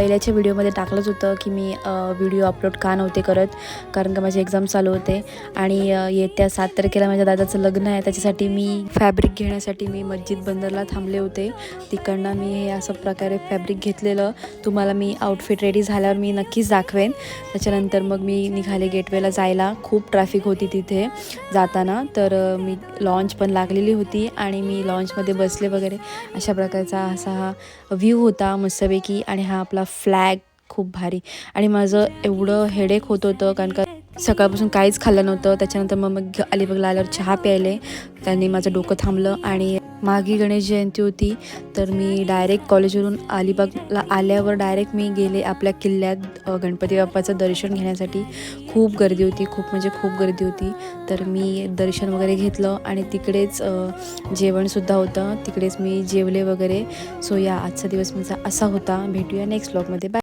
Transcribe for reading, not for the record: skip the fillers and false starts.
पहिल्याच्या व्हिडिओमध्ये टाकलंच होतं की मी व्हिडिओ अपलोड का नव्हते करत, कारण का माझे एक्झाम चालू होते आणि येत्या 7 तारखेला माझ्या दादाचं लग्न आहे. त्याच्यासाठी मी फॅब्रिक घेण्यासाठी मी मस्जिद बंदरला थांबले होते. तिकडनं मी हे असं प्रकारे फॅब्रिक घेतलेलं. तुम्हाला मी आउटफिट रेडी झाल्यावर मी नक्कीच दाखवेन. त्याच्यानंतर मग मी निघाले गेटवेला जायला. खूप ट्रॅफिक होती तिथे जाताना, तर मी लॉन्च पण लागलेली होती आणि मी लॉन्चमध्ये बसले वगैरे. अशा प्रकारचा असा हा व्ह्यू होता मस्तपैकी. आणि हा आपला फ्लॅग खूप भारी. आणि माझं एवढं हेडेक होत होतं कारण का सकाळपासून काहीच खाल्लं नव्हतं. त्याच्यानंतर मग अलिबागला आल्यावर चहा प्यायले, त्यांनी माझं डोकं थांबलं. आणि मागे गणेश जयंती होती, तर मी डायरेक्ट कॉलेजवरून अलिबागला आल्यावर डायरेक्ट मी गेले आपल्या किल्ल्यात गणपती बाप्पाचं दर्शन घेण्यासाठी. खूप गर्दी होती, खूप म्हणजे खूप गर्दी होती. तर मी दर्शन वगैरे घेतलं आणि तिकडेच जेवणसुद्धा होतं. तिकडेच मी जेवले वगैरे. सो या आजचा दिवस माझा असा होता. भेटूया नेक्स्ट व्लॉगमध्ये. बाय.